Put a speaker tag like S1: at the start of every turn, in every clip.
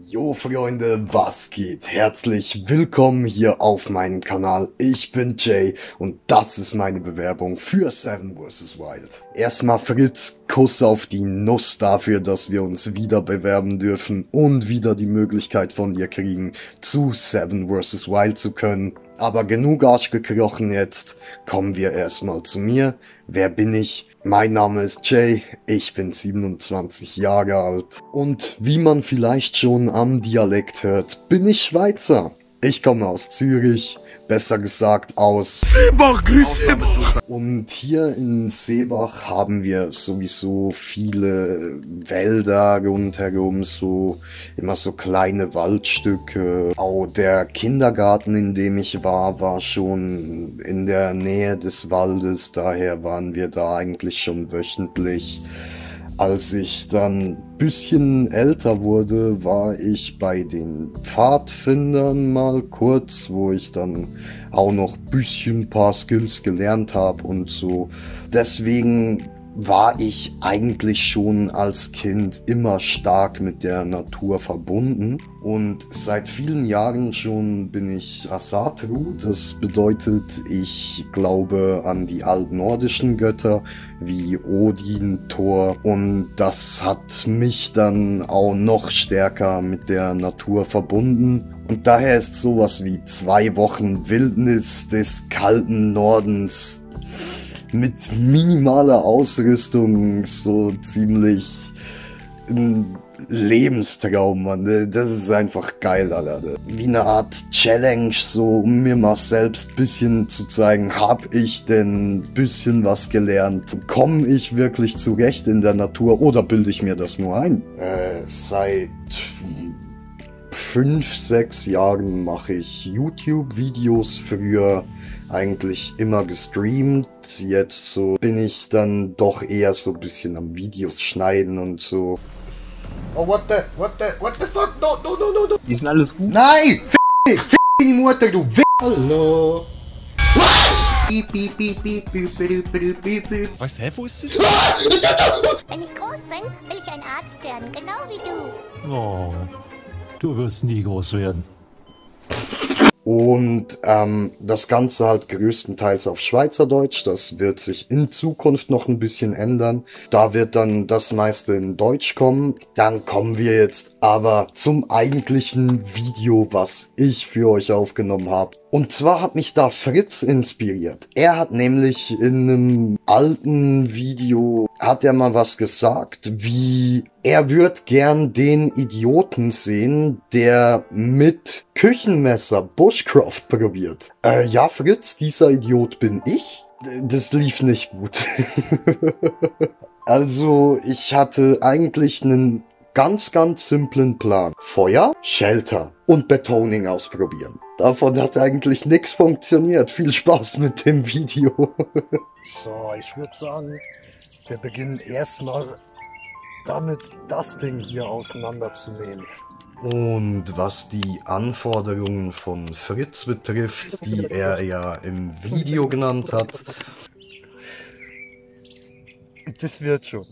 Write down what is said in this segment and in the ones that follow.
S1: Jo Freunde, was geht? Herzlich willkommen hier auf meinem Kanal. Ich bin Jay und das ist meine Bewerbung für Seven vs. Wild. Erstmal Fritz, Kuss auf die Nuss dafür, dass wir uns wieder bewerben dürfen und wieder die Möglichkeit von dir kriegen, zu Seven vs. Wild zu können. Aber genug Arsch gekrochen jetzt, kommen wir erstmal zu mir. Wer bin ich? Mein Name ist Jay, ich bin 27 Jahre alt und wie man vielleicht schon am Dialekt hört, bin ich Schweizer. Ich komme aus Zürich, besser gesagt aus Seebach, Seebach. Und hier in Seebach haben wir sowieso viele Wälder rundherum, so immer so kleine Waldstücke. Auch der Kindergarten, in dem ich war schon in der Nähe des Waldes, daher waren wir da eigentlich schon wöchentlich. Als ich dann ein bisschen älter wurde, war ich bei den Pfadfindern mal kurz, wo ich dann auch noch ein bisschen paar Skills gelernt habe und so. Deswegen war ich eigentlich schon als Kind immer stark mit der Natur verbunden. Und seit vielen Jahren schon bin ich Asatru. Das bedeutet, ich glaube an die altnordischen Götter wie Odin, Thor. Und das hat mich dann auch noch stärker mit der Natur verbunden. Und daher ist sowas wie 2 Wochen Wildnis des kalten Nordens mit minimaler Ausrüstung so ziemlich ein Lebenstraum, Mann. Das ist einfach geil, Alter. Wie eine Art Challenge, so um mir mal selbst ein bisschen zu zeigen, hab ich denn ein bisschen was gelernt? Komme ich wirklich zurecht in der Natur oder bilde ich mir das nur ein? Seit 5, 6 Jahren mache ich YouTube-Videos, früher eigentlich immer gestreamt. Jetzt so bin ich dann doch eher so ein bisschen am Videos schneiden und so. Oh, what the fuck? No.
S2: Die sind alles gut?
S1: Nein! F*** die Mutter, du W***! Hallo!
S3: Was, hä, wo ist sie?
S4: Wenn ich groß bin, will ich ein Arzt werden, genau wie du.
S2: Oh, du wirst nie groß werden.
S1: Und das Ganze halt größtenteils auf Schweizerdeutsch. Das wird sich in Zukunft noch ein bisschen ändern. Da wird dann das meiste in Deutsch kommen. Dann kommen wir jetzt aber zum eigentlichen Video, was ich für euch aufgenommen habe. Und zwar hat mich da Fritz inspiriert. Er hat nämlich in einem alten Video, hat er mal was gesagt, wie er würde gern den Idioten sehen, der mit Küchenmesser Bushcraft probiert. Ja, Fritz, dieser Idiot bin ich. Das lief nicht gut. Also, ich hatte eigentlich einen ganz simplen Plan. Feuer, Shelter und Betoning ausprobieren. Davon hat eigentlich nichts funktioniert. Viel Spaß mit dem Video. So, ich würde sagen, wir beginnen erstmal damit, das Ding hier auseinanderzunehmen. Und was die Anforderungen von Fritz betrifft, die er ja im Video genannt hat. Das wird schon.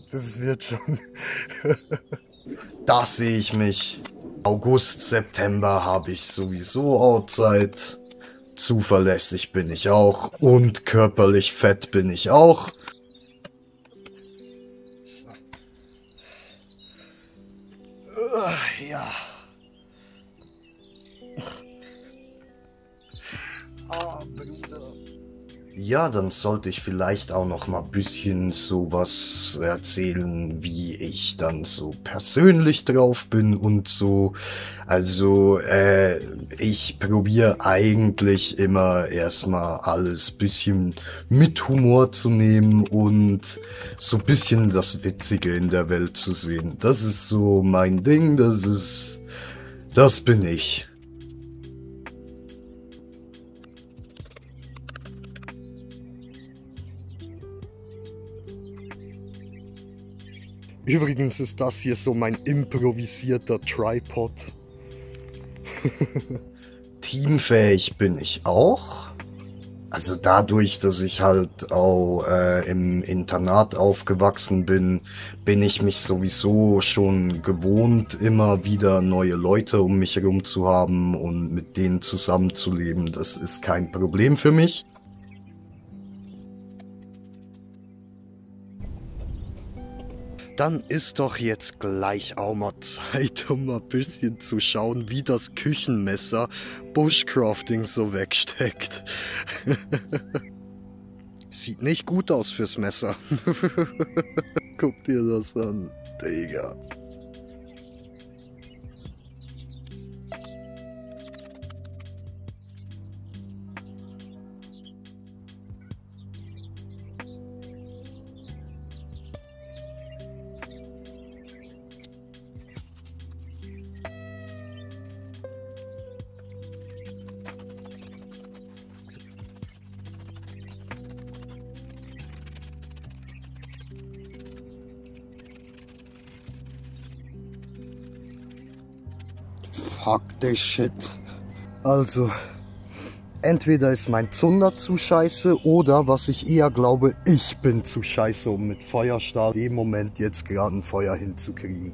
S1: Da sehe ich mich. August, September habe ich sowieso auch Zeit. Zuverlässig bin ich auch. Und körperlich fett bin ich auch. Ja. Ah, Bruder. Ja, dann sollte ich vielleicht auch noch mal ein bisschen sowas erzählen, wie ich dann so persönlich drauf bin und so. Also, ich probiere eigentlich immer erstmal alles bisschen mit Humor zu nehmen und so ein bisschen das Witzige in der Welt zu sehen. Das ist so mein Ding, das bin ich. Übrigens ist das hier so mein improvisierter Tripod. Teamfähig bin ich auch. Also dadurch, dass ich halt auch im Internat aufgewachsen bin, bin ich mich sowieso schon gewohnt, immer wieder neue Leute um mich herum zu haben und mit denen zusammenzuleben. Das ist kein Problem für mich. Dann ist doch jetzt gleich auch mal Zeit, um mal ein bisschen zu schauen, wie das Küchenmesser Bushcrafting so wegsteckt. Sieht nicht gut aus fürs Messer. Guck dir das an, Digga. Fuck this shit. Also, entweder ist mein Zunder zu scheiße oder, was ich eher glaube, ich bin zu scheiße, um mit Feuerstahl in dem Moment jetzt gerade ein Feuer hinzukriegen.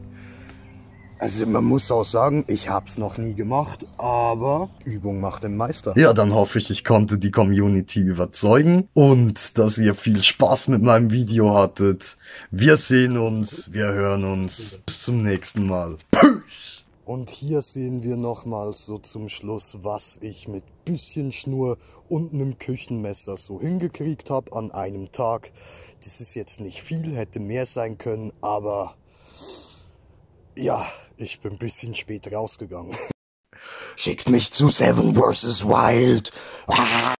S1: Also man muss auch sagen, ich hab's noch nie gemacht, aber Übung macht den Meister. Ja, dann hoffe ich konnte die Community überzeugen und dass ihr viel Spaß mit meinem Video hattet. Wir sehen uns, wir hören uns. Bis zum nächsten Mal. Peace! Und hier sehen wir nochmals so zum Schluss, was ich mit bisschen Schnur und einem Küchenmesser so hingekriegt habe an einem Tag. Das ist jetzt nicht viel, hätte mehr sein können, aber ja, ich bin ein bisschen spät rausgegangen. Schickt mich zu Seven vs. Wild.